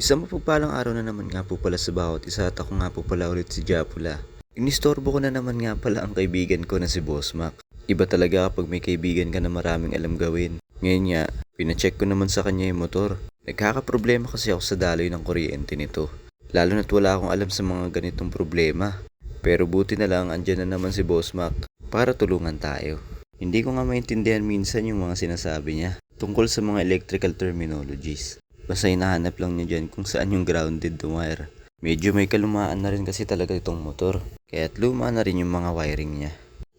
Isang mapagpalang araw na naman nga po pala sa bawat isa at ako nga po pala ulit si Japula. Inistorbo ko na naman nga pala ang kaibigan ko na si Boss Mac. Iba talaga kapag may kaibigan ka na maraming alam gawin. Ngayon nga, pinacheck ko naman sa kanya yung motor. Nagkakaproblema kasi ako sa daloy ng kuryente nito. Lalo na't wala akong alam sa mga ganitong problema. Pero buti na lang andyan na naman si Boss Mac para tulungan tayo. Hindi ko nga maintindihan minsan yung mga sinasabi niya tungkol sa mga electrical terminologies. Basta hinahanap lang niya dyan kung saan yung grounded na wire. Medyo may kalumaan na rin kasi talaga itong motor. Kaya't luma na rin yung mga wiring niya.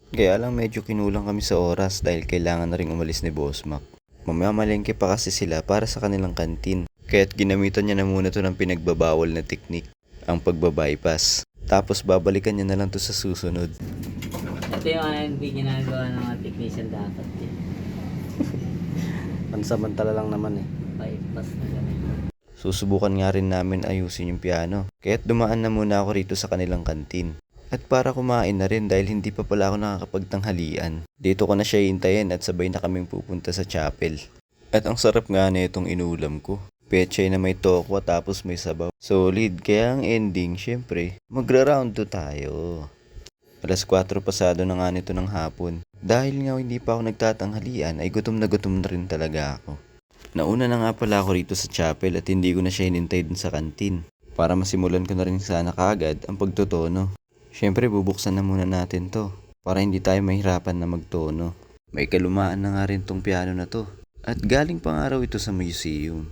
Kaya lang medyo kinulang kami sa oras dahil kailangan na rin umalis ni Boss Mac. Mamamalengke pa kasi sila para sa kanilang kantin. Kaya't ginamitan niya na muna to ng pinagbabawal na teknik, ang pagbabypass. Tapos babalikan niya na lang to sa susunod. Ito yung hindi ginagawa ng mga technician dapat din. Pansamantala lang naman eh. Bypass na ganito. Susubukan nga rin namin ayusin yung piano. Kaya't dumaan na muna ako rito sa kanilang kantin. At para kumain na rin dahil hindi pa pala ako nakakapagtanghalian. Dito ko na siya hintayin at sabay na kaming pupunta sa chapel. At ang sarap nga na itong inulam ko. Pechay na may tokwa tapos may sabaw. Solid, kaya ang ending, syempre, magra-round 2 tayo. Alas 4 pasado na nga nito ng hapon. Dahil nga hindi pa ako nagtatanghalian ay gutom na rin talaga ako. Nauna na nga pala ako rito sa chapel at hindi ko na siya hinintay dun sa kantin. Para masimulan ko na rin sana kaagad ang pagtutono. Syempre bubuksan na muna natin to para hindi tayo mahirapan na magtono. May kalumaan na nga rin tong piano na to. At galing pang araw ito sa museum.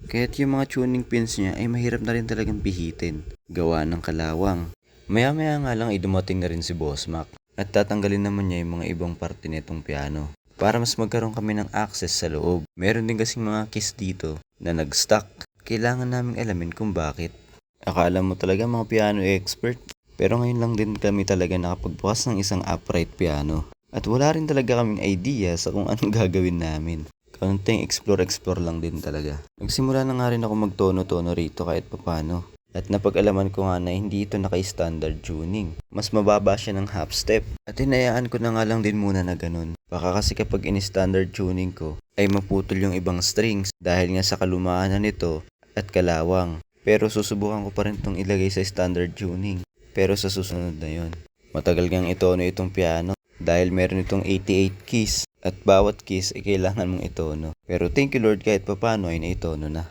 Kaya't yung mga tuning pins niya ay mahirap na rin talagang pihitin. Gawa ng kalawang. Maya-maya nga lang ay dumating na rin si Boss Mac. At tatanggalin naman niya yung mga ibang parte nitong piano. Para mas magkaroon kami ng access sa loob. Meron din kasing mga keys dito na nag-stuck. Kailangan naming alamin kung bakit. Akala mo talaga mga piano expert. Pero ngayon lang din kami talaga nakapagbukas ng isang upright piano. At wala rin talaga kaming idea sa kung anong gagawin namin. Kaunting explore lang din talaga. Nagsimula na nga rin ako magtono-tono rito kahit papano. At napag-alaman ko nga na hindi ito naka-standard tuning. Mas mababa siya ng half step. At hinayaan ko na nga lang din muna na ganun. Baka kasi kapag in-standard tuning ko, ay maputol yung ibang strings dahil nga sa kalumaan na nito at kalawang. Pero susubukan ko pa rin itong ilagay sa standard tuning. Pero sa susunod na yon. Matagal ngang itono itong piano dahil meron itong 88 keys. At bawat keys ay kailangan mong itono. Pero thank you Lord kahit papano ay naitono na.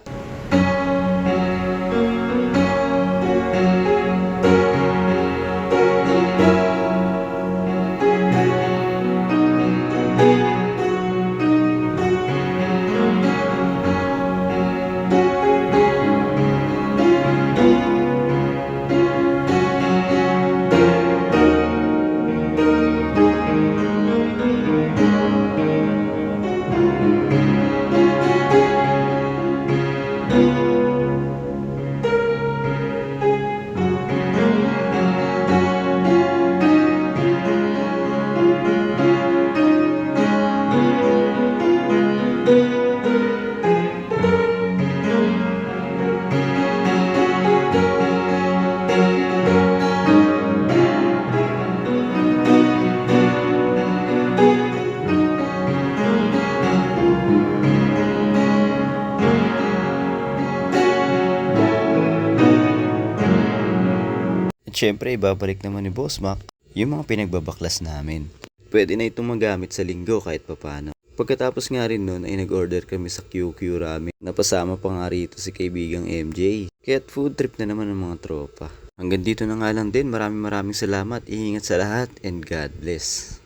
At syempre, ibabalik naman ni Boss Mac yung mga pinagbabaklas namin. Pwede na itong magamit sa linggo kahit papano. Pagkatapos nga rin nun ay nag-order kami sa QQ Ramen. Napasama pa nga rito si kaibigang MJ. Kaya't food trip na naman ng mga tropa. Hanggang dito na nga lang din. Maraming salamat. Iingat sa lahat and God bless.